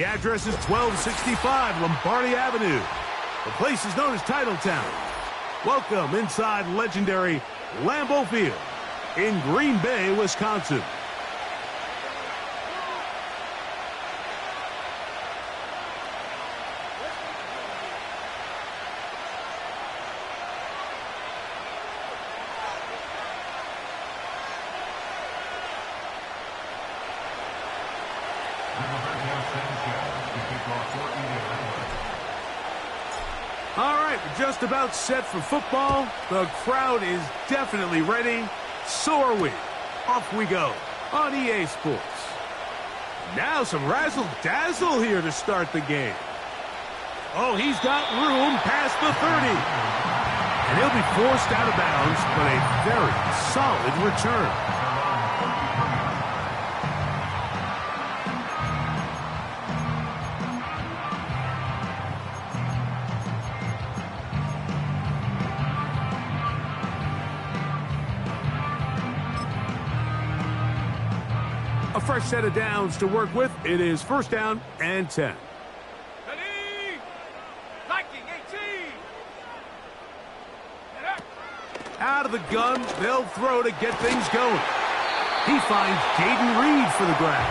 The address is 1265 Lombardi Avenue. The place is known as Titletown. Welcome inside legendary Lambeau Field in Green Bay, Wisconsin. All right, we're just about set for football. The crowd is definitely ready. So are we. Off we go on EA Sports. Now some razzle-dazzle here to start the game. Oh, he's got room past the 30. And he'll be forced out of bounds, but a very solid return. A fresh set of downs to work with. It is first down and 10. Ready? Viking 18. Out of the gun, they'll throw to get things going. He finds Jaden Reed for the grab.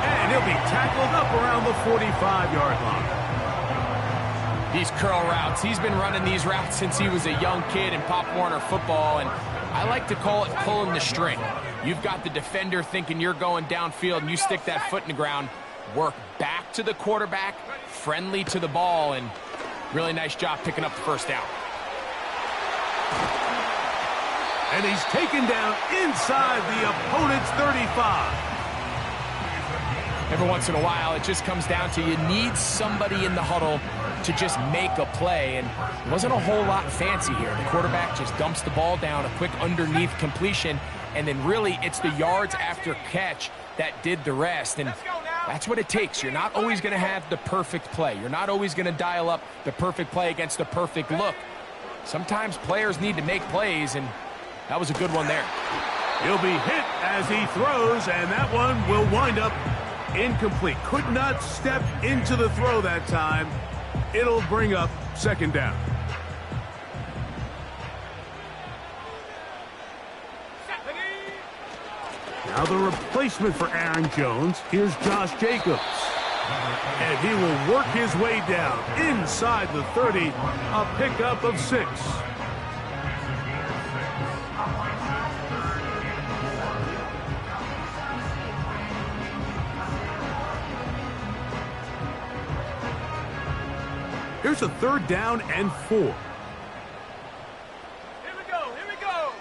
And he'll be tackled up around the 45-yard line. These curl routes, he's been running these routes since he was a young kid in Pop Warner football, and I like to call it pulling the string. You've got the defender thinking you're going downfield, and you stick that foot in the ground, work back to the quarterback, friendly to the ball, and really nice job picking up the first down. And he's taken down inside the opponent's 35. Every once in a while, it just comes down to you need somebody in the huddle to just make a play, and it wasn't a whole lot fancy here. The quarterback just dumps the ball down, a quick underneath completion, and then really it's the yards after catch that did the rest, and that's what it takes. You're not always going to have the perfect play. You're not always going to dial up the perfect play against the perfect look. Sometimes players need to make plays, and that was a good one there. He'll be hit as he throws, and that one will wind up incomplete. Could not step into the throw that time. It'll bring up second down. Now the replacement for Aaron Jones is Josh Jacobs. And he will work his way down inside the 30, a pickup of 6. Here's a third down and 4. Here we go, here we go.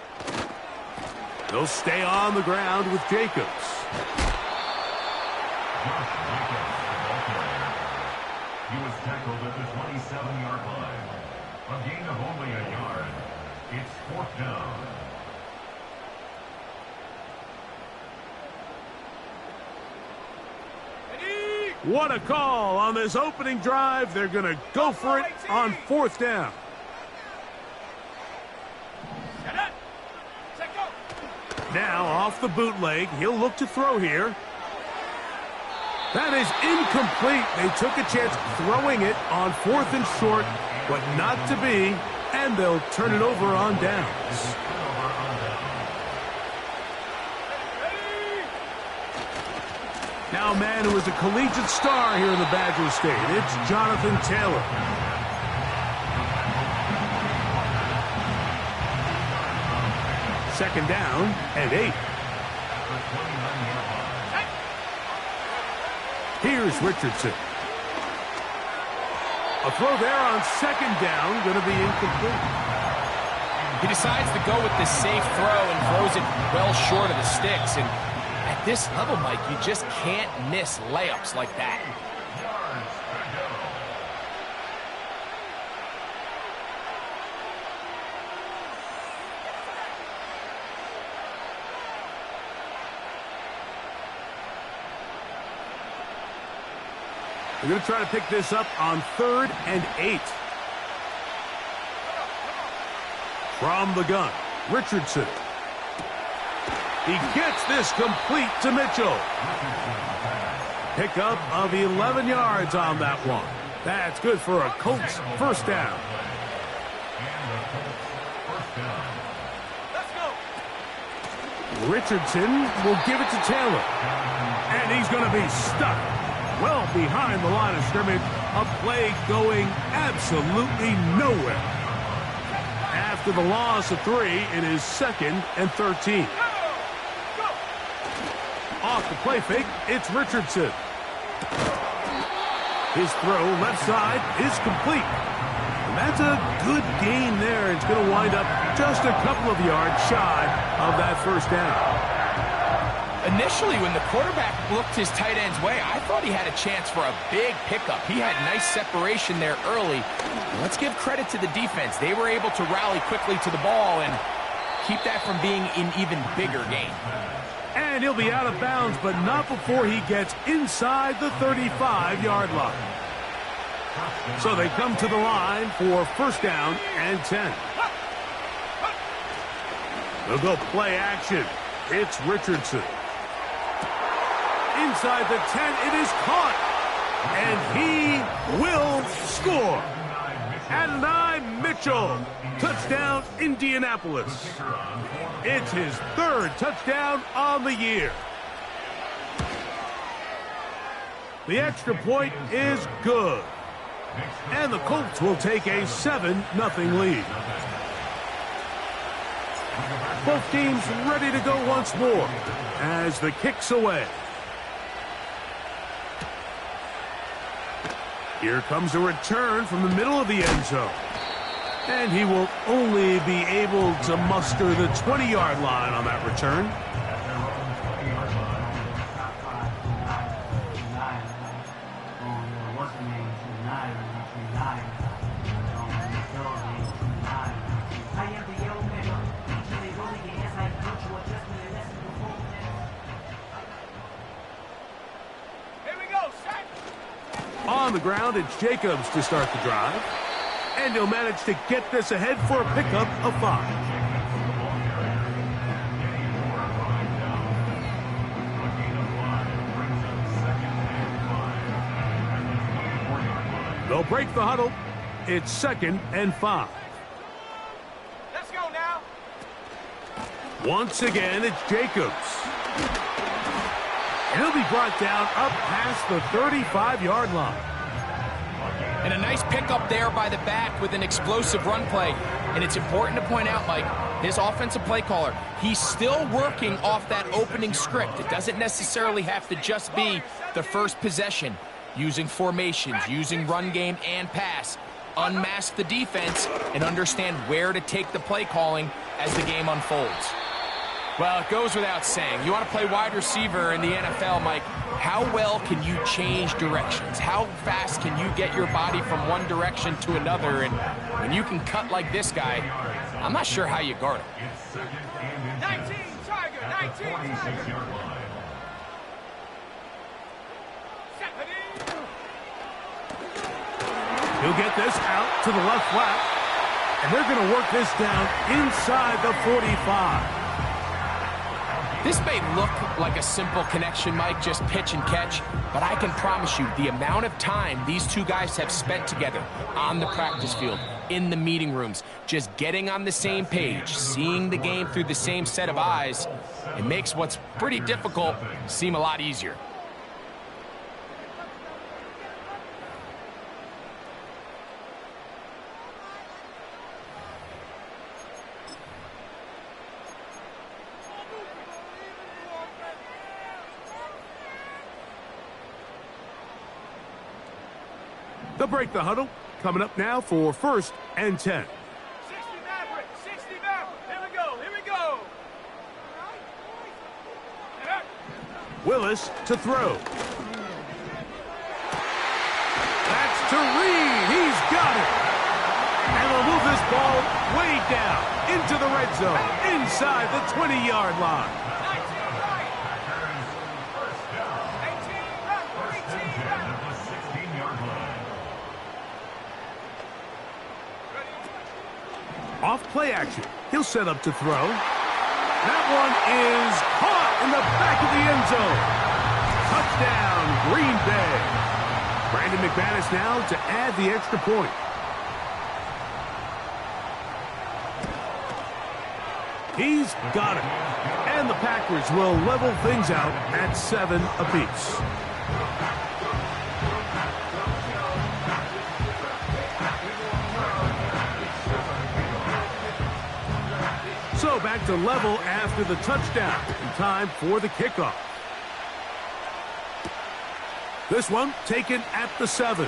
They'll stay on the ground with Jacobs. He was tackled at the 27-yard line. A gain of only a yard. It's fourth down. What a call on this opening drive. They're going to go for it on fourth down. Now off the bootleg, he'll look to throw here. That is incomplete. They took a chance throwing it on 4th and short, but not to be, and they'll turn it over on downs. Now a man who is a collegiate star here in the Badger State. It's Jonathan Taylor. Second down and 8. Here's Richardson. A throw there on second down, going to be incomplete. He decides to go with the safe throw and throws it well short of the sticks. And at this level, Mike, you just can't miss layups like that. They're going to try to pick this up on 3rd and 8. From the gun, Richardson. He gets this complete to Mitchell. Pickup of 11 yards on that one. That's good for a Colts first down. Let's go. Richardson will give it to Taylor. And he's going to be stuck well behind the line of scrimmage. A play going absolutely nowhere. After the loss of 3, it is 2nd and 13. Off the play fake, it's Richardson. His throw left side is complete. And that's a good gain there. It's going to wind up just a couple of yards shy of that first down. Initially, when the quarterback looked his tight end's way, I thought he had a chance for a big pickup. He had nice separation there early. Let's give credit to the defense. They were able to rally quickly to the ball and keep that from being an even bigger gain. And he'll be out of bounds, but not before he gets inside the 35-yard line. So they come to the line for first down and 10. They'll go play action. It's Richardson. Inside the 10, it is caught. And he will score. Adonai Mitchell. Touchdown, Indianapolis. It's his 3rd touchdown on the year. The extra point is good. And the Colts will take a 7-0 lead. Both teams ready to go once more as the kick's away. Here comes a return from the middle of the end zone. And he will only be able to muster the 20-yard line on that return. On the ground, it's Jacobs to start the drive. And he'll manage to get this ahead for a pickup of 5. They'll break the huddle. It's 2nd and 5. Let's go now. Once again, it's Jacobs. And he'll be brought down up past the 35-yard line. And a nice pickup there by the back with an explosive run play. And it's important to point out, Mike, his offensive play caller, he's still working off that opening script. It doesn't necessarily have to just be the first possession. Using formations, using run game and pass. Unmask the defense and understand where to take the play calling as the game unfolds. Well, it goes without saying. You want to play wide receiver in the NFL, Mike, how well can you change directions? How fast can you get your body from one direction to another? And when you can cut like this guy, I'm not sure how you guard him. 19, Tiger, 19, Tiger. He'll get this out to the left flat. And they're going to work this down inside the 45. This may look like a simple connection, Mike, just pitch and catch, but I can promise you the amount of time these two guys have spent together on the practice field, in the meeting rooms, just getting on the same page, seeing the game through the same set of eyes, it makes what's pretty difficult seem a lot easier. They'll break the huddle. Coming up now for first and 10. 60 Maverick, 60 Maverick. Here we go, here we go. Willis to throw. That's to Reed. He's got it. And they'll move this ball way down into the red zone, inside the 20-yard line. 19 right. 18 left, 18 left. 16-yard line. Off play action. He'll set up to throw. That one is caught in the back of the end zone. Touchdown, Green Bay. Brandon McManus now to add the extra point. He's got it. And the Packers will level things out at 7 apiece. So back to level after the touchdown. In time for the kickoff. This one taken at the 7.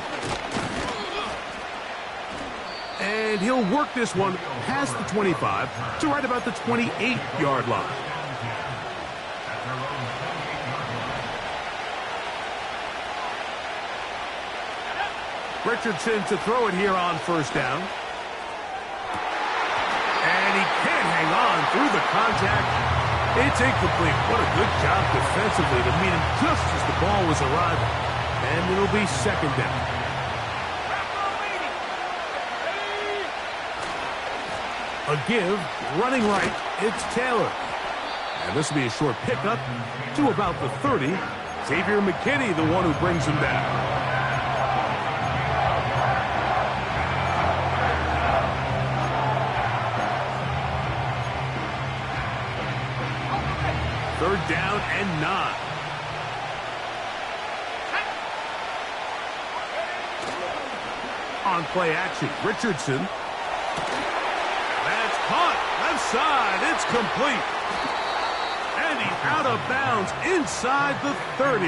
And he'll work this one past the 25 to right about the 28-yard line. Richardson to throw it here on first down. And he can't hang on through the contact. It's incomplete. What a good job defensively to meet him just as the ball was arriving. And it'll be second down. A give, running right, it's Taylor. And this will be a short pickup to about the 30. Xavier McKinney, the one who brings him down. Third down and 9. On play action, Richardson. That's caught. Left side. It's complete. And he's out of bounds inside the 30.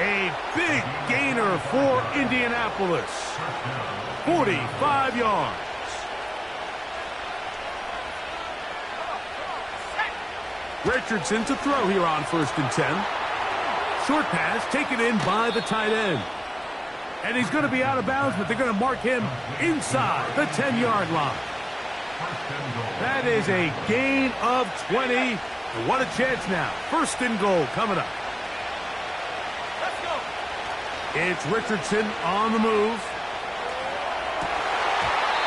A big gainer for Indianapolis. 45 yards. Richardson to throw here on first and 10. Short pass taken in by the tight end. And he's going to be out of bounds, but they're going to mark him inside the 10-yard line. That is a gain of 20. And what a chance now. First and goal coming up. Let's go. It's Richardson on the move.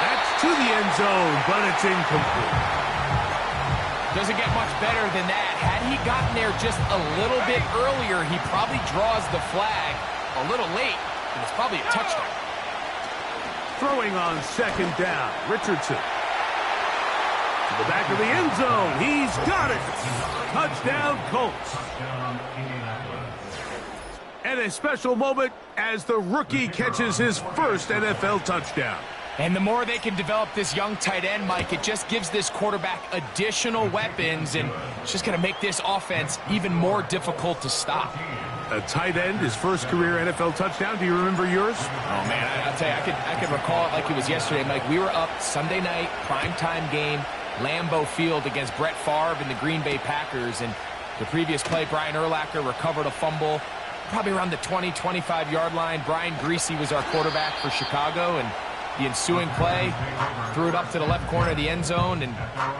That's to the end zone, but it's incomplete. Doesn't get much better than that. Had he gotten there just a little bit earlier, he probably draws the flag a little late, and it's probably a touchdown. Throwing on second down, Richardson. To the back of the end zone. He's got it. Touchdown, Colts. And a special moment as the rookie catches his first NFL touchdown. And the more they can develop this young tight end, Mike, it just gives this quarterback additional weapons, and it's just going to make this offense even more difficult to stop. A tight end, his first career NFL touchdown. Do you remember yours? Oh, man, I'll tell you, I could recall it like it was yesterday, Mike. We were up Sunday night, primetime game, Lambeau Field against Brett Favre and the Green Bay Packers, and the previous play, Brian Urlacher recovered a fumble probably around the 20, 25-yard line. Brian Greasy was our quarterback for Chicago, and the ensuing play, threw it up to the left corner of the end zone, and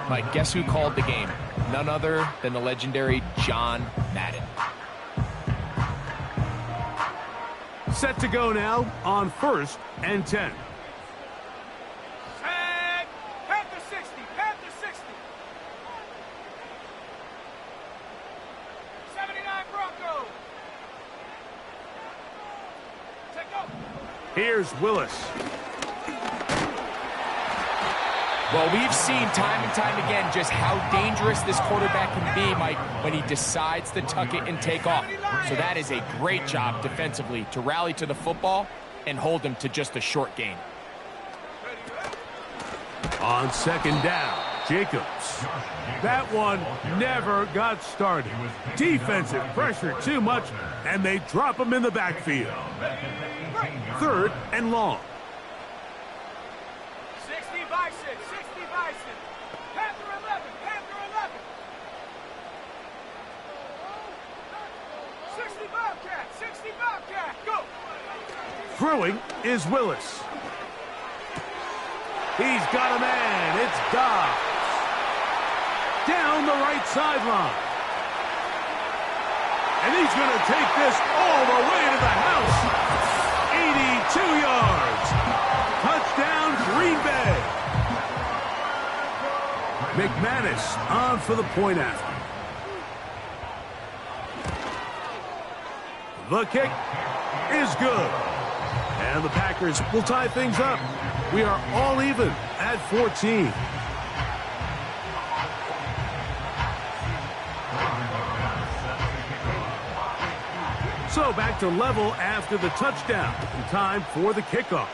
Mike, guess who called the game? None other than the legendary John Madden. Set to go now on first and 10. Tag. Panther 60. Panther 60. 79 Broncos. Take go. Here's Willis. Well, we've seen time and time again just how dangerous this quarterback can be, Mike, when he decides to tuck it and take off. So that is a great job defensively to rally to the football and hold him to just a short gain. On second down, Jacobs. That one never got started. Defensive pressure too much, and they drop him in the backfield. Third and long. 60 Bison. 60 Bison. Panther 11. Panther 11. 60 Bobcat. 60 Bobcat. Go. Throwing is Willis. He's got a man. It's Dobbs. Down the right sideline. And he's going to take this all the way to the house. 82 yards. Touchdown, Green Bay. McManus on for the point after. The kick is good. And the Packers will tie things up. We are all even at 14. So back to level after the touchdown. Time for the kickoff.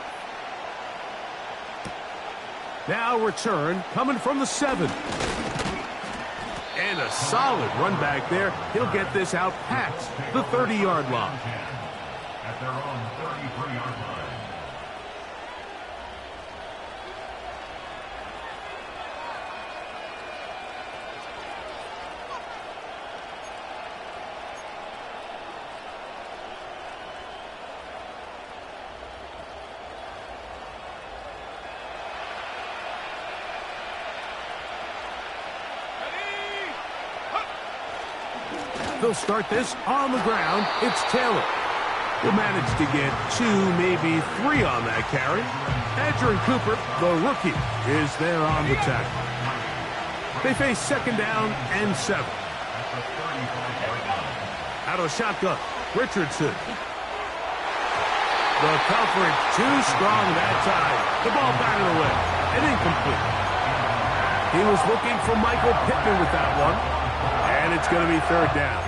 Now return coming from the 7. And a solid run back there. He'll get this out past the 30-yard line. At their own 33-yard line. They'll start this on the ground. It's Taylor. He'll manage to get 2, maybe 3 on that carry. Adrian Cooper, the rookie, is there on the tackle. They face second down and 7. Out of shotgun, Richardson. The coverage too strong that time. The ball batted away and incomplete. He was looking for Michael Pittman with that one. And it's going to be third down.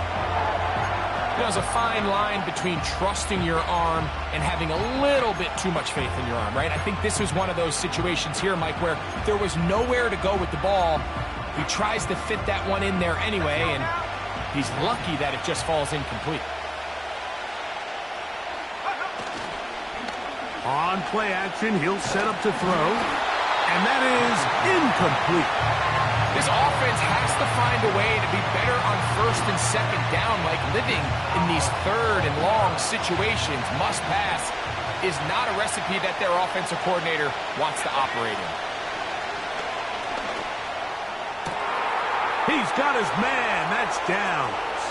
There's a fine line between trusting your arm and having a little bit too much faith in your arm, right? I think this was one of those situations here, Mike, where there was nowhere to go with the ball. He tries to fit that one in there anyway, and he's lucky that it just falls incomplete. On play action, he'll set up to throw, and that is incomplete. This offense has to find a way to be better on first and second down, like living in these third and long situations. Must pass is not a recipe that their offensive coordinator wants to operate in. He's got his man. That's Downs.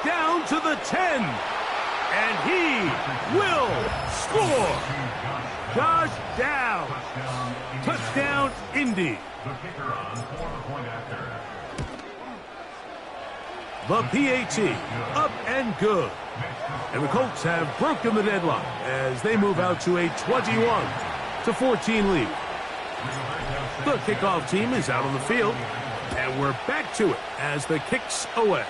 Down to the 10. And he will score. Josh Downs. Touchdown, Indy. The kicker on for the point after. The PAT, up and good. And the Colts have broken the deadlock as they move out to a 21-14 lead. The kickoff team is out on the field, and we're back to it as the kick's away.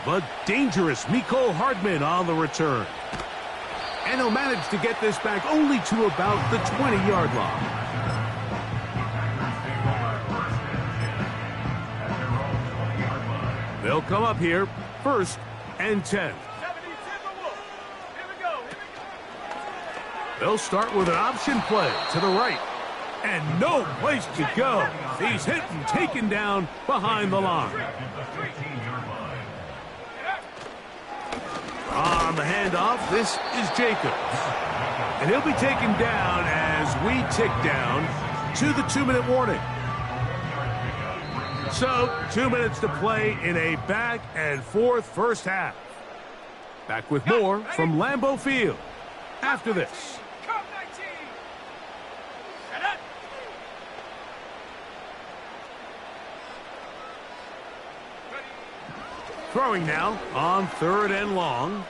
The dangerous Mecole Hardman on the return. And he'll manage to get this back only to about the 20-yard line. They'll come up here, 1st and 10. They'll start with an option play to the right. And no place to go. He's hit and taken down behind the line. On the handoff, this is Jacobs. And he'll be taken down as we tick down to the 2-minute warning. So, 2 minutes to play in a back-and-forth first half. Back with more from Lambeau Field after this. Throwing now on 3rd and long.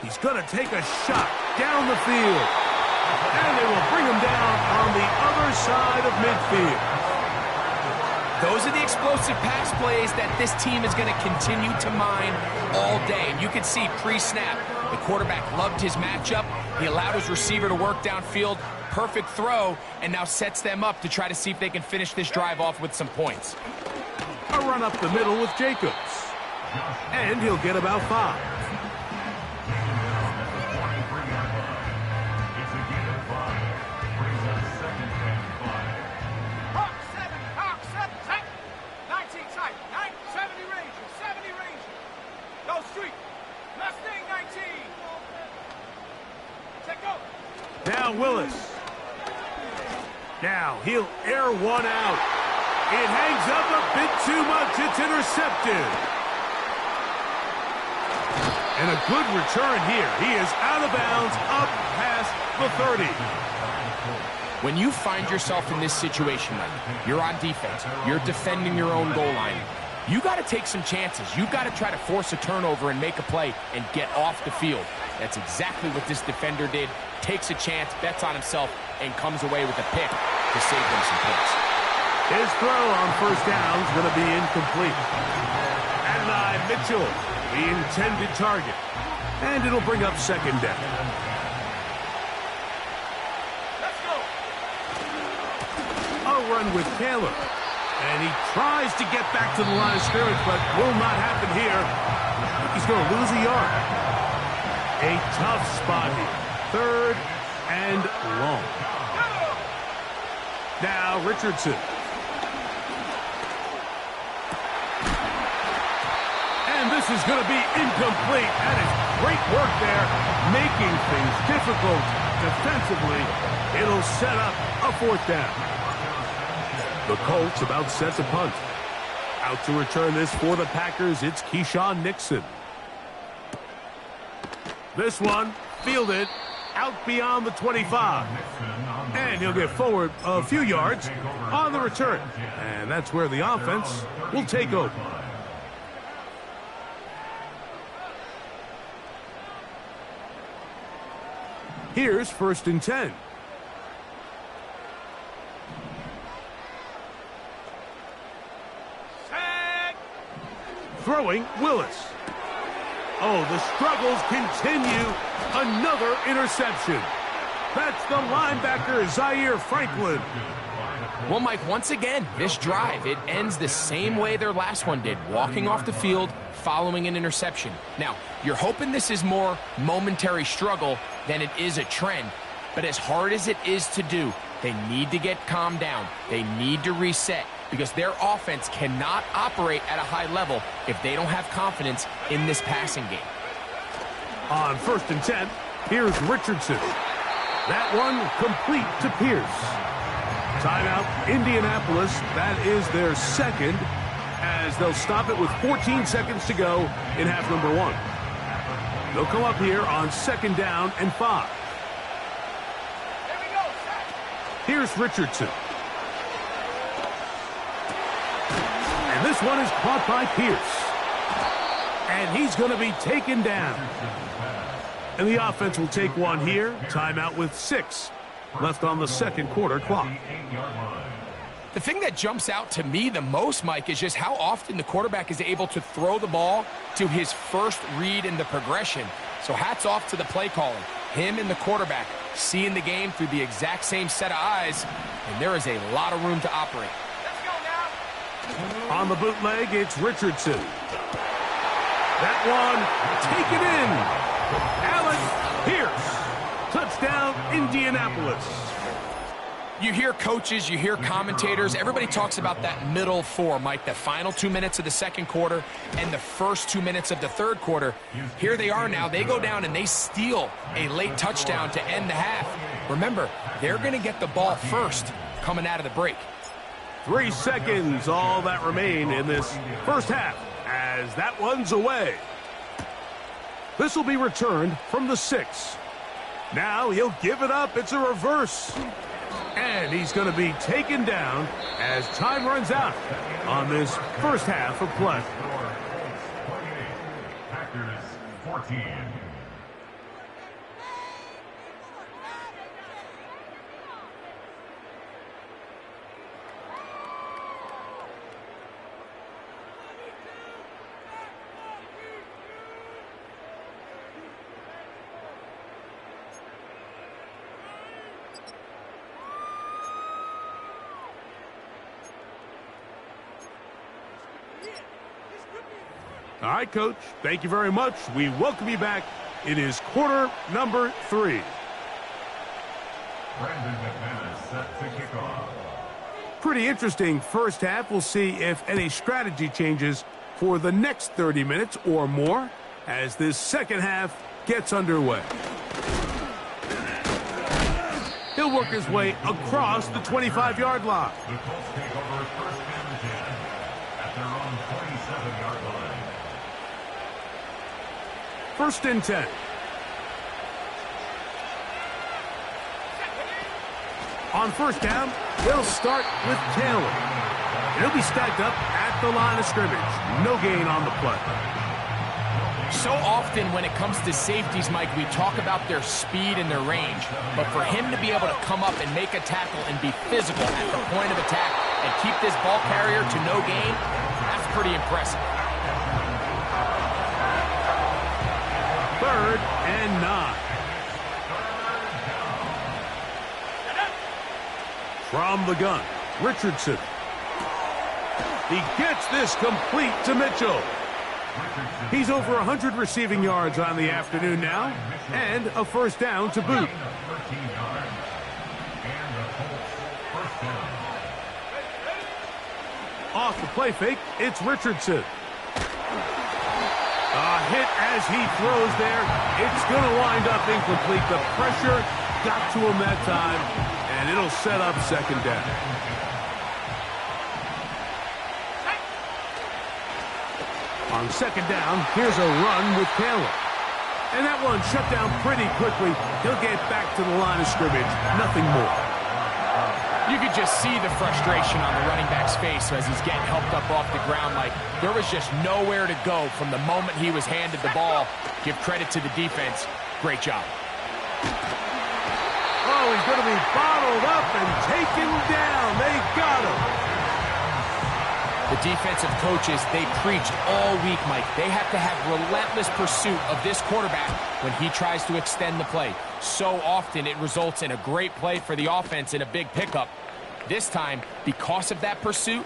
He's going to take a shot down the field. And they will bring him down on the other side of midfield. Those are the explosive pass plays that this team is going to continue to mine all day. And you can see pre-snap, the quarterback loved his matchup. He allowed his receiver to work downfield. Perfect throw, and now sets them up to try to see if they can finish this drive off with some points. A run up the middle with Jacobs. And he'll get about 5. Now Willis. Now he'll air one out. It hangs up a bit too much. It's intercepted. And a good return here. He is out of bounds up past the 30. When you find yourself in this situation, Mike, you're on defense. You're defending your own goal line. You got to take some chances. You got to try to force a turnover and make a play and get off the field. That's exactly what this defender did. Takes a chance, bets on himself, and comes away with a pick to save them some points. His throw on first down is going to be incomplete. Adonai Mitchell, the intended target. And it'll bring up second down. Let's go. A run with Taylor. And he tries to get back to the line of scrimmage, but will not happen here. He's going to lose a yard. A tough spot here. Third and long. Now Richardson. And this is going to be incomplete. That is great work there, making things difficult defensively. It'll set up a fourth down. The Colts about set to punt. Out to return this for the Packers, it's Keyshawn Nixon. This one fielded out beyond the 25. And he'll get forward a few yards on the return. And that's where the offense will take over. Here's 1st and 10. Throwing Willis. Oh, the struggles continue. Another interception. That's the linebacker, Zaire Franklin. Well, Mike, once again, this drive, it ends the same way their last one did, walking off the field, following an interception. Now, you're hoping this is more momentary struggle than it is a trend, but as hard as it is to do, they need to get calmed down. They need to reset because their offense cannot operate at a high level if they don't have confidence in this passing game. On 1st and 10, here's Richardson. That one complete to Pierce. Timeout, Indianapolis. That is their second, as they'll stop it with 14 seconds to go in half number 1. They'll come up here on 2nd down and 5. Here's Richardson. And this one is caught by Pierce. And he's going to be taken down. And the offense will take one here. Timeout with 6 left on the second quarter clock. The thing that jumps out to me the most, Mike, is just how often the quarterback is able to throw the ball to his first read in the progression. So hats off to the play caller. Him and the quarterback seeing the game through the exact same set of eyes, and there is a lot of room to operate. Let's go now. On the bootleg, it's Richardson. That one taken in. Allen Pierce. Touchdown, Indianapolis. You hear coaches, you hear commentators, everybody talks about that middle 4, Mike, the final 2 minutes of the second quarter and the first 2 minutes of the third quarter. Here they are now. They go down and they steal a late touchdown to end the half. Remember, they're going to get the ball first coming out of the break. 3 seconds, all that remain in this first half, as that one's away. This will be returned from the 6. Now he'll give it up. It's a reverse. And he's going to be taken down as time runs out on this first half of play. Packers 14. All right, Coach. Thank you very much. We welcome you back. It is quarter number 3. Brandon McManus set to kick off. Pretty interesting first half. We'll see if any strategy changes for the next 30 minutes or more as this second half gets underway. He'll work his way across the 25-yard line. The Colts take over 1st and 10 at their own 27-yard line. 1st and 10. On first down, they'll start with Taylor. He'll be stacked up at at the line of scrimmage. No gain on the play. So often when it comes to safeties, Mike, we talk about their speed and their range. But for him to be able to come up and make a tackle and be physical at the point of attack and keep this ball carrier to no gain, that's pretty impressive. 3rd and 9. From the gun, Richardson. He gets this complete to Mitchell. He's over 100 receiving yards on the afternoon now, and a first down to boot. Off the play fake, it's Richardson. A hit as he throws there. It's going to wind up incomplete. The pressure got to him that time, and it'll set up second down. On second down, here's a run with Taylor. And that one shut down pretty quickly. He'll get back to the line of scrimmage. Nothing more. You could just see the frustration on the running back's face as he's getting helped up off the ground. Like, there was just nowhere to go from the moment he was handed the ball. Give credit to the defense. Great job. Oh, he's going to be bottled up and taken down. They got him. The defensive coaches, they preach all week, Mike. They have to have relentless pursuit of this quarterback when he tries to extend the play. So often it results in a great play for the offense and a big pickup. This time, because of that pursuit,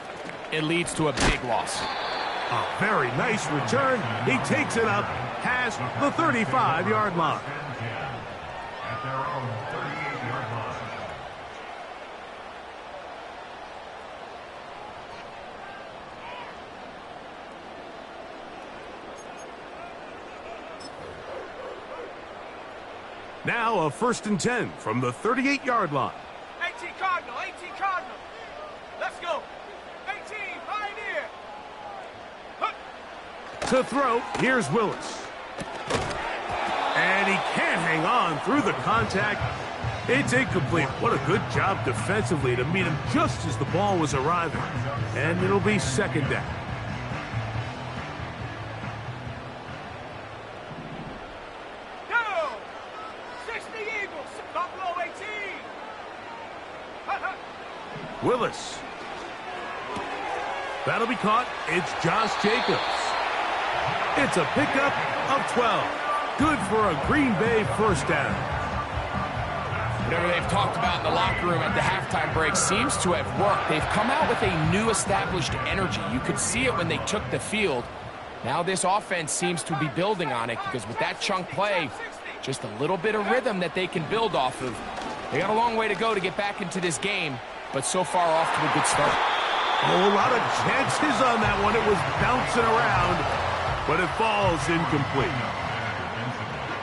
it leads to a big loss. A very nice return. He takes it up past the 35-yard line. At their own 38-yard line. Now a 1st and 10 from the 38-yard line. 18 Cardinal, 18 Cardinal. Let's go. 18 Pioneer. Hook. To throw, here's Willis. And he can't hang on through the contact. It's incomplete. What a good job defensively to meet him just as the ball was arriving. And it'll be second down. Go. 60 Eagles. Buffalo 18. Willis. That'll be caught. It's Josh Jacobs. It's a pickup of 12. Good for a Green Bay first down. Whatever they've talked about in the locker room at the halftime break seems to have worked. They've come out with a new established energy. You could see it when they took the field. Now this offense seems to be building on it because with that chunk play, just a little bit of rhythm that they can build off of. They got a long way to go to get back into this game, but so far off to a good start. Oh, a lot of chances on that one. It was bouncing around, but it falls incomplete.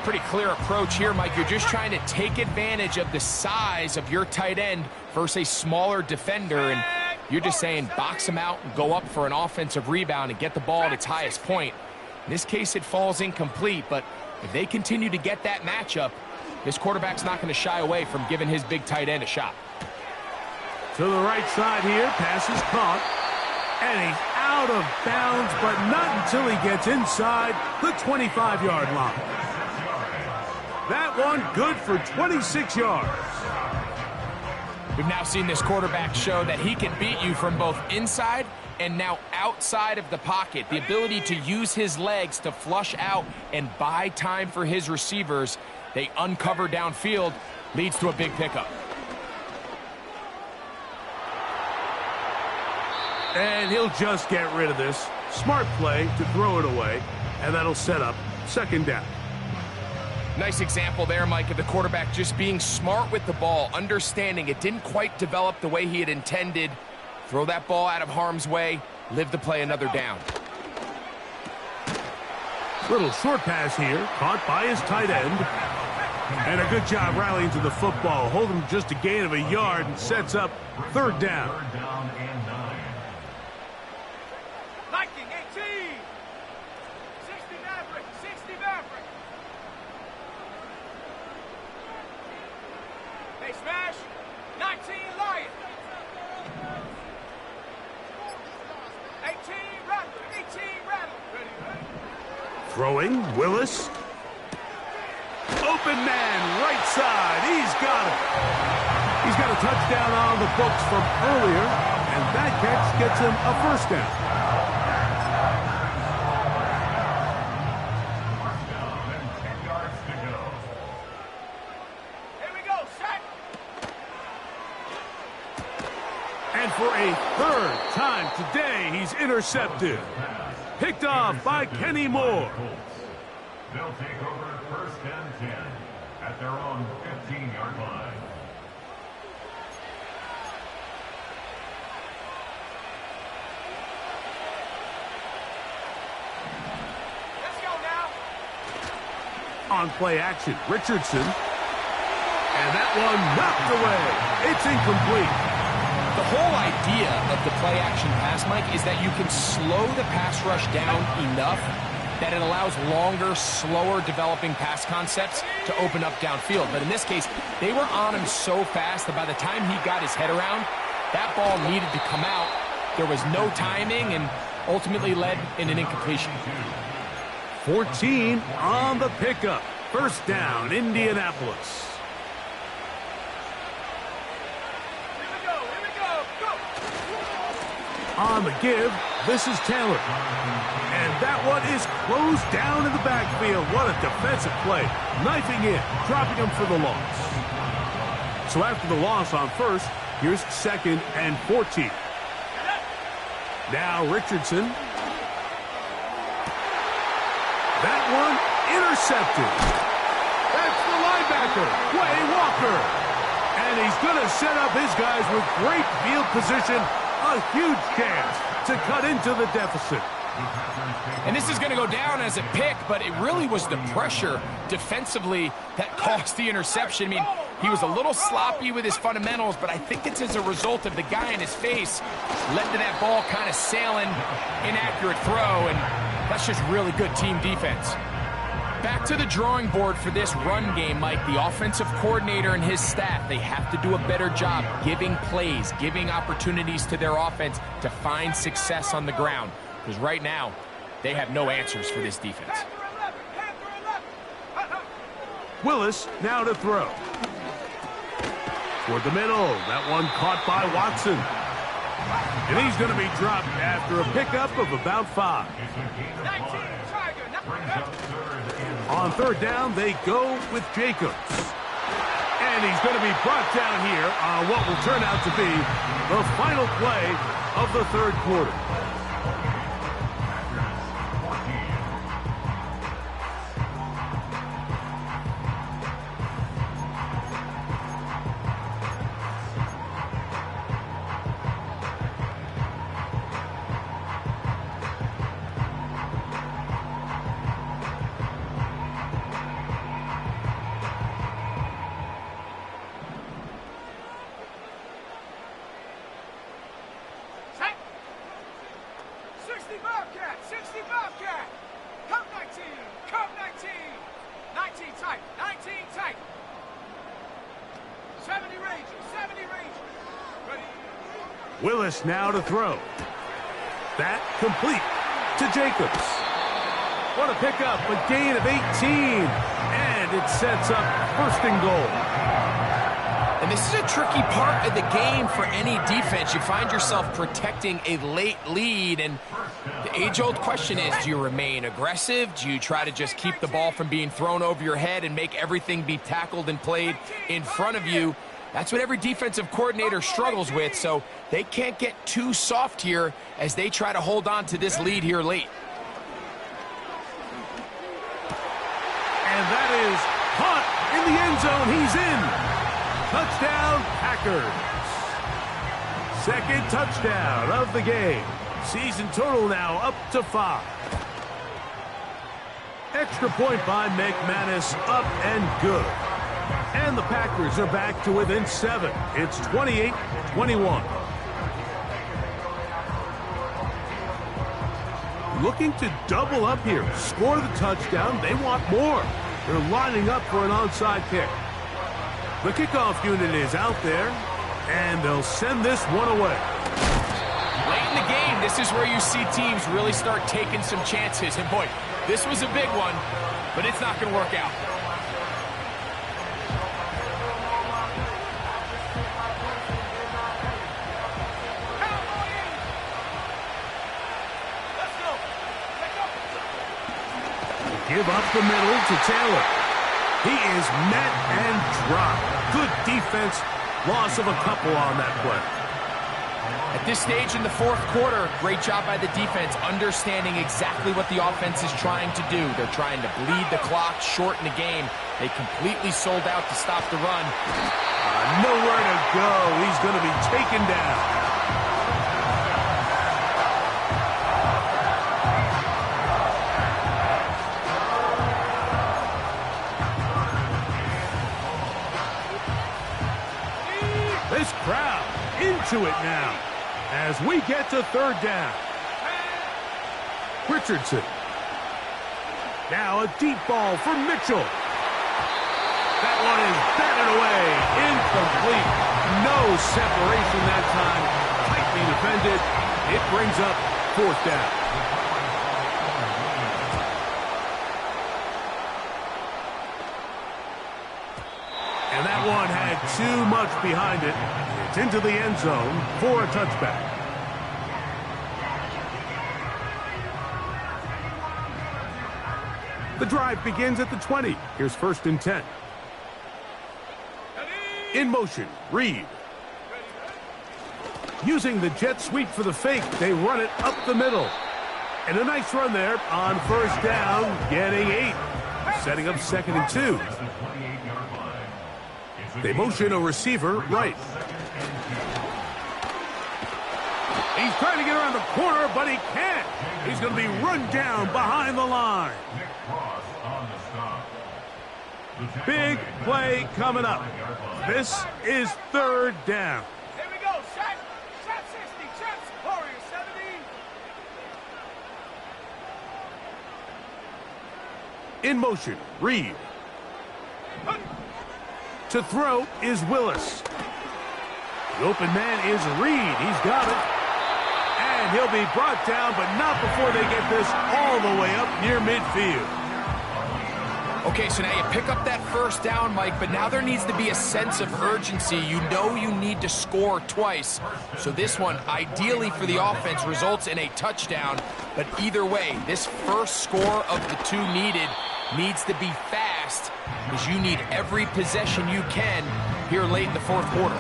Pretty clear approach here, Mike. You're just trying to take advantage of the size of your tight end versus a smaller defender, and you're just saying box him out and go up for an offensive rebound and get the ball at its highest point. In this case, it falls incomplete, but if they continue to get that matchup, this quarterback's not going to shy away from giving his big tight end a shot. To the right side here, pass is caught, and he's out of bounds, but not until he gets inside the 25-yard line. That one good for 26 yards. We've now seen this quarterback show that he can beat you from both inside and now outside of the pocket. The ability to use his legs to flush out and buy time for his receivers. They uncover downfield, leads to a big pickup. And he'll just get rid of this. Smart play to throw it away, and that'll set up second down. Nice example there, Mike, of the quarterback just being smart with the ball, understanding it didn't quite develop the way he had intended. Throw that ball out of harm's way, live to play another down. Little short pass here, caught by his tight end. And a good job rallying to the football. Holding just a gain of a yard and sets up third down. Third down and 9. Viking 18. 60 Maverick. 60 Maverick. They smash. 19 Lion. 18 Throwing, Willis. Open man, right side. He's got it. He's got a touchdown on the books from earlier, and that catch gets him a first down. First down and 10 yards to go. Here we go, set. And for a third time today, he's intercepted. Picked off by Kenny Moore. They'll take over first and 10 at their own 15-yard line. Let's go now. On play action, Richardson. And that one knocked away. It's incomplete. The whole idea of the play-action pass, Mike, is that you can slow the pass rush down enough that it allows longer, slower developing pass concepts to open up downfield. But in this case, they were on him so fast that by the time he got his head around, that ball needed to come out. There was no timing and ultimately led in an incompletion. 14 on the pickup. First down, Indianapolis. On the give, this is Taylor. And that one is closed down in the backfield. What a defensive play. Knifing in, dropping him for the loss. So after the loss on first, here's second and 14. Now Richardson. That one intercepted. That's the linebacker, Quay Walker. And he's going to set up his guys with great field position. A huge chance to cut into the deficit. And this is going to go down as a pick, but it really was the pressure defensively that caused the interception. I mean, he was a little sloppy with his fundamentals, but I think it's as a result of the guy in his face led to that ball kind of sailing, inaccurate throw, and that's just really good team defense. Back to the drawing board for this run game, Mike. The offensive coordinator and his staff, they have to do a better job giving plays, giving opportunities to their offense to find success on the ground. Because right now, they have no answers for this defense. Willis now to throw. Toward the middle. That one caught by Watson. And he's going to be dropped after a pickup of about 5. On third down, they go with Jacobs. And he's going to be brought down here on what will turn out to be the final play of the third quarter. Willis now to throw. That complete to Jacobs. What a pickup, a gain of 18. And it sets up first and goal. And this is a tricky part of the game for any defense. You find yourself protecting a late lead, and the age-old question is, do you remain aggressive? Do you try to just keep the ball from being thrown over your head and make everything be tackled and played in front of you? That's what every defensive coordinator struggles with, so they can't get too soft here as they try to hold on to this lead here late. And that is caught in the end zone. He's in. Touchdown, Packers. Second touchdown of the game. Season total now up to 5. Extra point by McManus, up and good. And the Packers are back to within 7. It's 28-21. Looking to double up here. Score the touchdown. They want more. They're lining up for an onside kick. The kickoff unit is out there, and they'll send this one away. Late in the game, this is where you see teams really start taking some chances. And boy, This was a big one, but it's not going to work out. Give up the middle to Taylor. He is met and dropped. Good defense. Loss of a couple on that play. At this stage in the fourth quarter, great job by the defense, understanding exactly what the offense is trying to do. They're trying to bleed the clock, shorten the game. They completely sold out to stop the run. Nowhere to go. He's going to be taken down. This crowd into it now as we get to third down. Richardson. Now a deep ball for Mitchell. That one is batted away. Incomplete. No separation that time. Tightly defended. It brings up fourth down. And that one had too much behind it. It's into the end zone for a touchback. The drive begins at the 20. Here's 1st and 10. In motion, Reed. Using the jet sweep for the fake, they run it up the middle. And a nice run there on 1st down, getting 8. Setting up 2nd and 2. They motion a receiver right. He's trying to get around the corner, but he can't. He's going to be run down behind the line. Big play coming up. This is 3rd down. Here we go. Shot 60. Jets. Warriors 70. In motion, Reed. To throw is Willis. The open man is Reed. He's got it. And he'll be brought down, but not before they get this all the way up near midfield. Okay, so now you pick up that 1st down, Mike, but now there needs to be a sense of urgency. You know you need to score twice. So this one, ideally for the offense, results in a touchdown. But either way, this first score of the 2 needs to be fast, because you need every possession you can here late in the 4th quarter.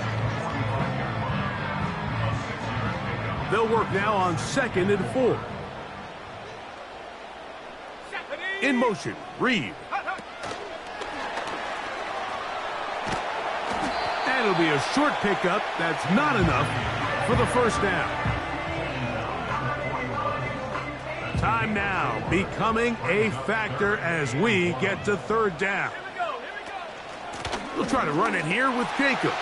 They'll work now on 2nd and 4. In motion, Reed. And it'll be a short pickup. That's not enough for the 1st down. Time now becoming a factor as we get to 3rd down. We'll try to run it here with Jacobs.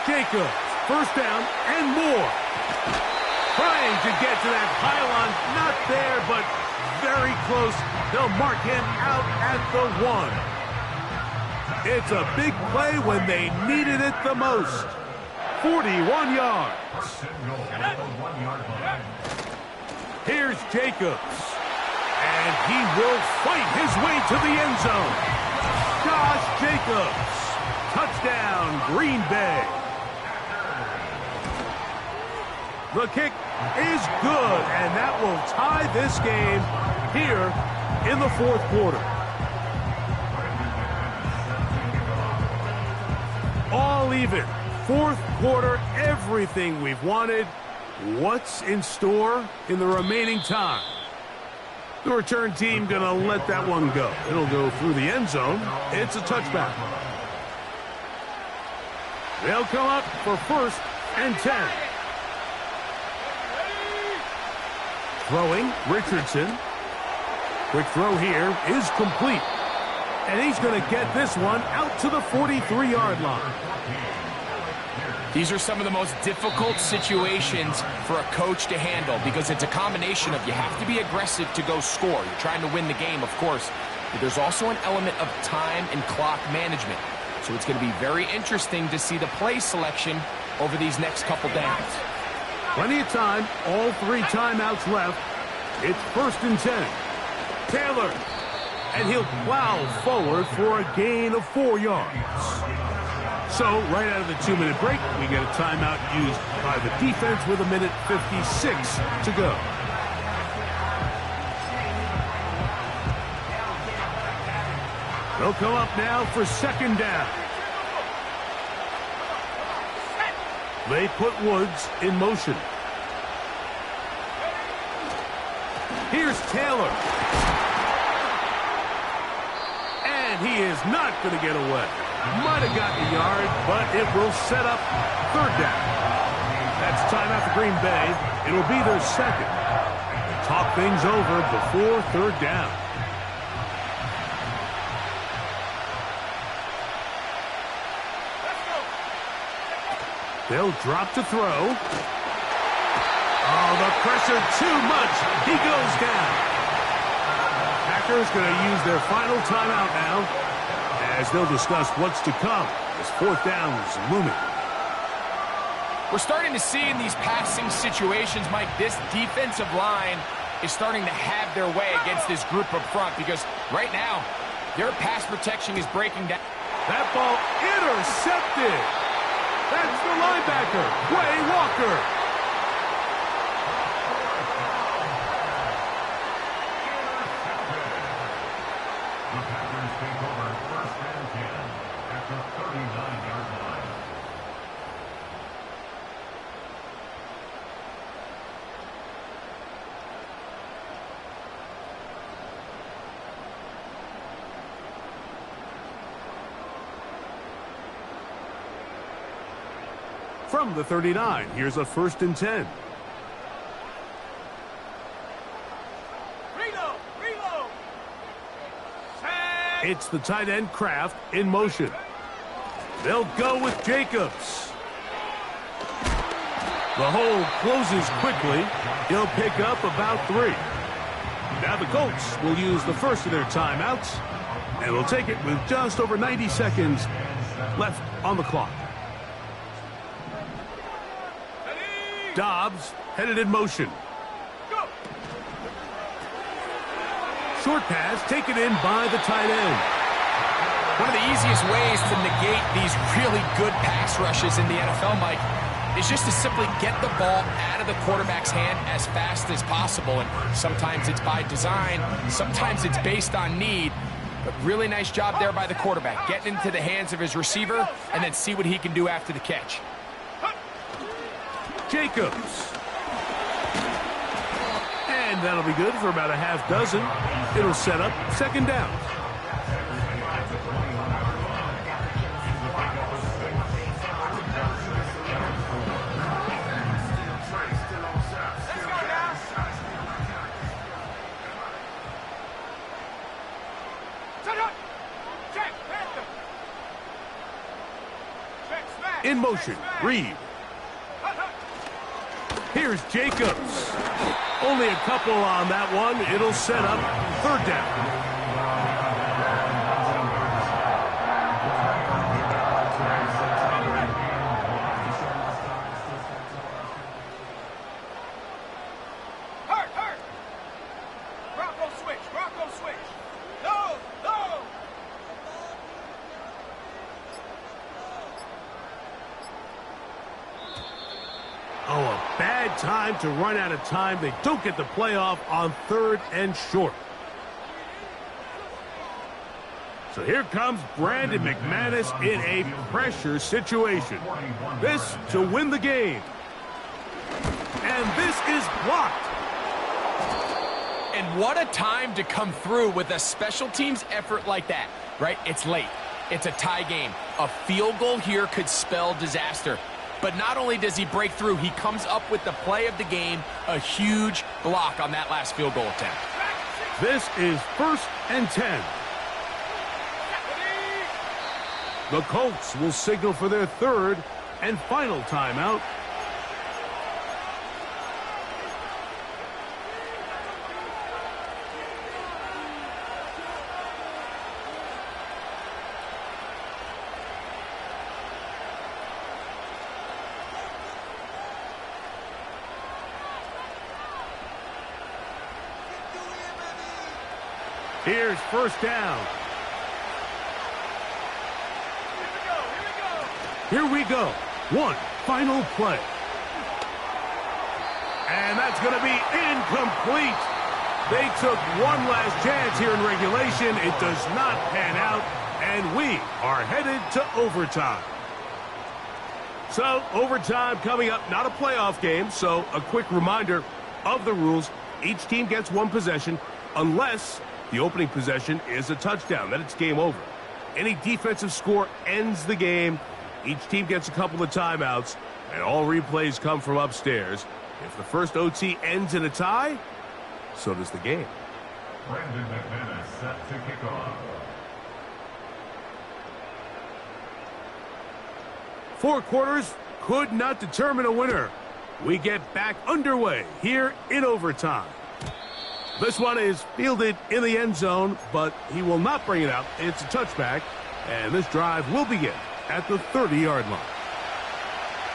Jacobs, 1st down and more. Trying to get to that pylon. Not there, but very close. They'll mark him out at the 1. It's a big play when they needed it the most. 41 yards. Here's Jacobs. And he will fight his way to the end zone. Josh Jacobs. Touchdown, Green Bay. The kick is good, and that will tie this game here in the 4th quarter. All even. 4th quarter, everything we've wanted. What's in store in the remaining time? The return team going to let that one go. It'll go through the end zone. It's a touchback. They'll come up for 1st and 10. Throwing, Richardson. Quick throw here is complete. And he's going to get this one out to the 43-yard line. These are some of the most difficult situations for a coach to handle, because it's a combination of you have to be aggressive to go score. You're trying to win the game, of course, but there's also an element of time and clock management. So it's going to be very interesting to see the play selection over these next couple downs. Plenty of time, all 3 timeouts left. It's 1st and 10. Taylor. And he'll plow forward for a gain of 4 yards. So, right out of the 2-minute break, we get a timeout used by the defense with 1:56 to go. They'll come up now for 2nd down. They put Woods in motion. Here's Taylor. And he is not going to get away. Might have gotten a yard, but it will set up 3rd down. That's timeout for Green Bay. It'll be their 2nd. Talk things over before 3rd down. They'll drop to throw. Oh, the pressure too much. He goes down. Packers going to use their final timeout now as they'll discuss what's to come as 4th down is looming. We're starting to see in these passing situations, Mike, this defensive line is starting to have their way against this group up front because right now their pass protection is breaking down. That ball intercepted. That's the linebacker, Quay Walker. The Packers take over 1st and 10 at the 39-yard line. From the 39, here's a 1st and 10. Reload. It's the tight end Kraft in motion. They'll go with Jacobs. The hole closes quickly. He'll pick up about 3. Now the Colts will use the first of their timeouts, and will take it with just over 90 seconds left on the clock. Dobbs headed in motion. Go. Short pass taken in by the tight end. One of the easiest ways to negate these really good pass rushes in the NFL, Mike, is just to simply get the ball out of the quarterback's hand as fast as possible. And sometimes it's by design, sometimes it's based on need. But really nice job there by the quarterback, getting into the hands of his receiver and then see what he can do after the catch. Jacobs. And that'll be good for about a half dozen. It'll set up 2nd down. In motion, Reed. Here's Jacobs. Only a couple on that one. It'll set up 3rd down. Hurt. Bronco switch. No. Oh, a bad time to run out of time. They don't get the playoff on 3rd and short. So here comes Brandon McManus in a pressure situation. This to win the game. And this is blocked. And what a time to come through with a special teams effort like that, right? It's late. It's a tie game. A field goal here could spell disaster. But not only does he break through, he comes up with the play of the game, a huge block on that last field goal attempt. This is 1st and 10. The Colts will signal for their 3rd and final timeout. Here's first down. Here we go. One final play. And that's going to be incomplete. They took one last chance here in regulation. It does not pan out, and we are headed to overtime. So, overtime coming up, not a playoff game, so a quick reminder of the rules. Each team gets one possession unless the opening possession is a touchdown. Then it's game over. Any defensive score ends the game. Each team gets a couple of timeouts, and all replays come from upstairs. If the first OT ends in a tie, so does the game. Brandon McManus set to kick off. Four quarters could not determine a winner. We get back underway here in overtime. This one is fielded in the end zone, but he will not bring it out. It's a touchback, and this drive will begin at the 30-yard line.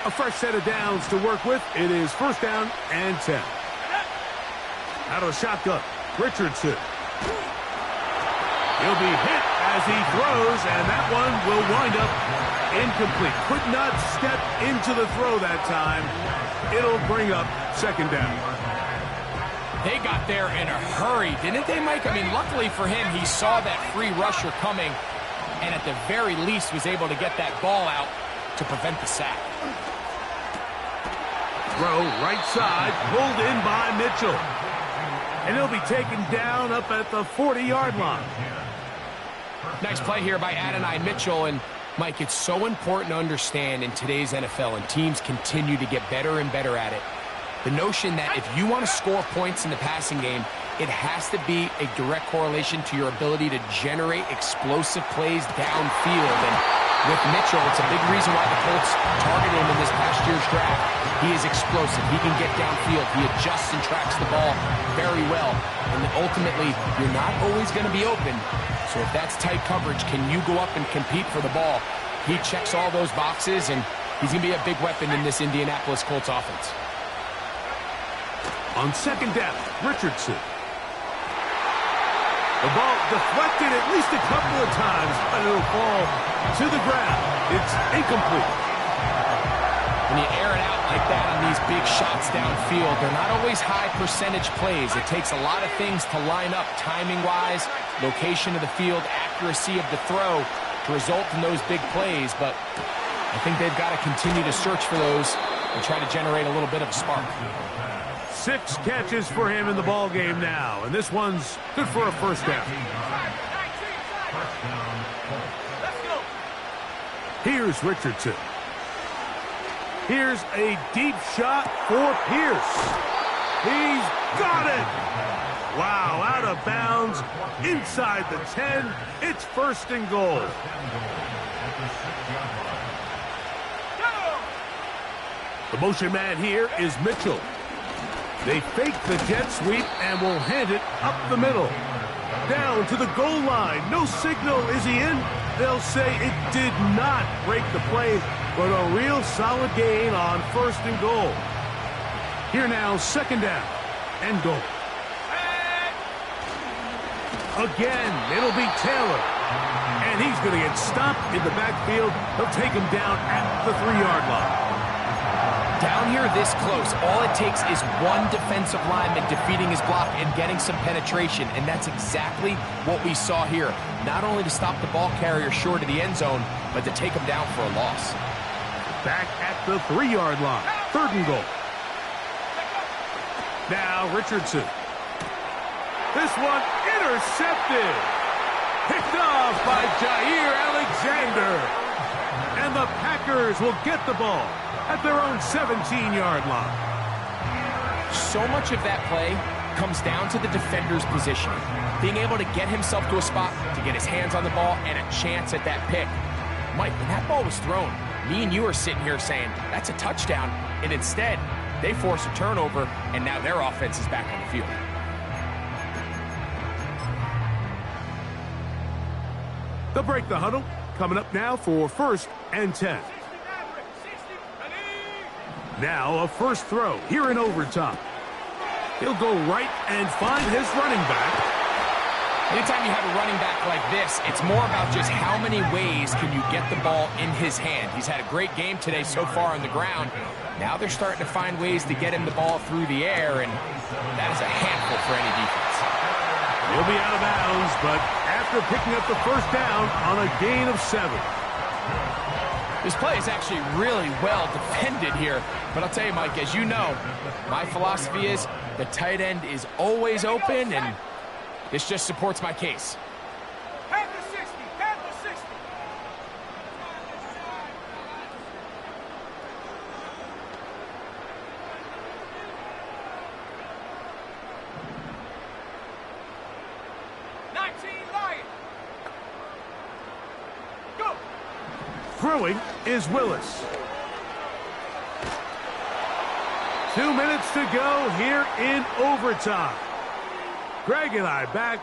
A fresh set of downs to work with. It is first down and 10. Out of the shotgun, Richardson. He'll be hit as he throws, and that one will wind up incomplete. Could not step into the throw that time. It'll bring up second down. They got there in a hurry, didn't they, Mike? I mean, luckily for him, he saw that free rusher coming, and at the very least was able to get that ball out to prevent the sack. Throw right side, pulled in by Mitchell. And he'll be taken down up at the 40-yard line. Nice play here by Adonai Mitchell. And, Mike, it's so important to understand in today's NFL, and teams continue to get better and better at it, the notion that if you want to score points in the passing game, it has to be a direct correlation to your ability to generate explosive plays downfield. And with Mitchell, it's a big reason why the Colts targeted him in this past year's draft. He is explosive. He can get downfield. He adjusts and tracks the ball very well. And then ultimately, you're not always going to be open. So if that's tight coverage, can you go up and compete for the ball? He checks all those boxes, and he's going to be a big weapon in this Indianapolis Colts offense. On second down, Richardson. The ball deflected at least a couple of times, but it'll fall to the ground. It's incomplete. When you air it out like that on these big shots downfield, they're not always high percentage plays. It takes a lot of things to line up timing-wise, location of the field, accuracy of the throw to result in those big plays. But I think they've got to continue to search for those and try to generate a little bit of a spark. 6 catches for him in the ball game now, and this one's good for a first down. Here's Richardson. Here's a deep shot for Pierce. He's got it. Wow, out of bounds, inside the 10. It's first and goal. The motion man here is Mitchell. They fake the jet sweep and will hand it up the middle. Down to the goal line. No signal. Is he in? They'll say it did not break the play, but a real solid gain on first and goal. Here now, second down and goal. Again, it'll be Taylor. And he's going to get stopped in the backfield. They'll take him down at the 3-yard line. Down here this close, all it takes is one defensive lineman defeating his block and getting some penetration, and that's exactly what we saw here. Not only to stop the ball carrier short of the end zone, but to take him down for a loss. Back at the 3-yard line, third and goal. Now Richardson. This one intercepted. Picked off by Jair Alexander. And the Packers will get the ball at their own 17-yard line. So much of that play comes down to the defender's positioning. Being able to get himself to a spot, to get his hands on the ball, and a chance at that pick. Mike, when that ball was thrown, me and you are sitting here saying, that's a touchdown. And instead, they force a turnover, and now their offense is back on the field. They'll break the huddle. Coming up now for first and 10. Now a first throw here in overtime. He'll go right and find his running back. Anytime you have a running back like this, it's more about just how many ways can you get the ball in his hand. He's had a great game today so far on the ground. Now they're starting to find ways to get him the ball through the air, and that is a handful for any defense. He'll be out of bounds, but after picking up the first down on a gain of 7. This play is actually really well defended here. But I'll tell you, Mike, as you know, my philosophy is the tight end is always open, and this just supports my case. Head to 60. Head to 60. Go. Throwing is Willis. 2 minutes to go here in overtime. Greg and I back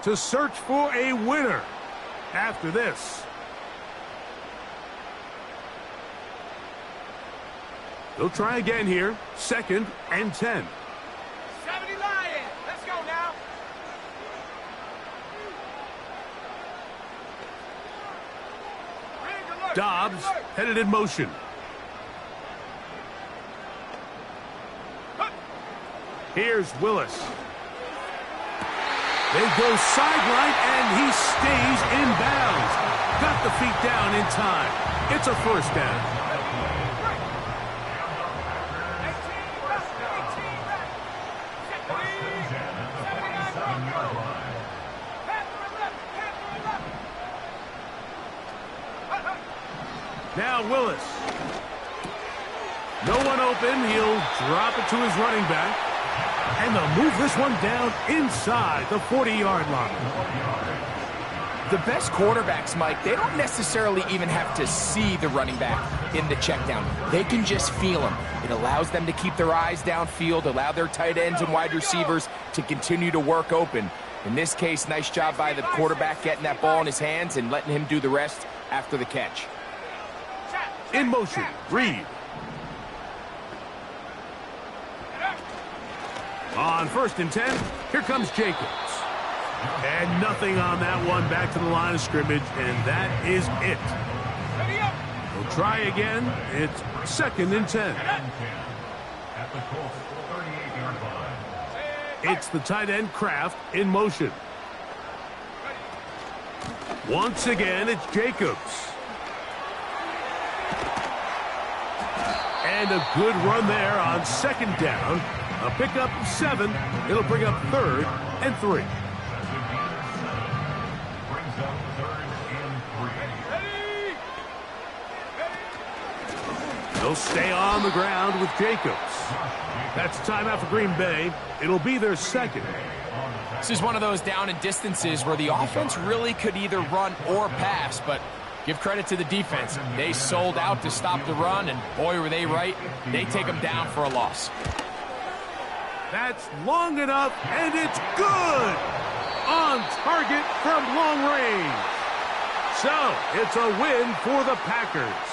to search for a winner after this. They'll try again here. 2nd and 10. 70 Lions. Let's go now. Dobbs headed in motion. Here's Willis. They go sideline, and he stays in bounds. Got the feet down in time. It's a first down. Now Willis. No one open. He'll drop it to his running back. And they'll move this one down inside the 40-yard line. The best quarterbacks, Mike, they don't necessarily even have to see the running back in the check down. They can just feel him. It allows them to keep their eyes downfield, allow their tight ends and wide receivers to continue to work open. In this case, nice job by the quarterback getting that ball in his hands and letting him do the rest after the catch. In motion, Reed. On 1st and 10, here comes Jacobs. And nothing on that one, back to the line of scrimmage, and that is it. We'll try again. It's 2nd and 10. At the Colts 38-yard line. It's the tight end Kraft in motion. Once again, it's Jacobs. And a good run there on 2nd down. A pickup of 7. It'll bring up 3rd and 3. Brings up 3rd and 3. They'll stay on the ground with Jacobs. That's timeout for Green Bay. It'll be their 2nd. This is one of those down and distances where the offense really could either run or pass, but give credit to the defense. They sold out to stop the run, and boy, were they right. They take them down for a loss. That's long enough, and it's good! On target from long range. So, it's a win for the Packers.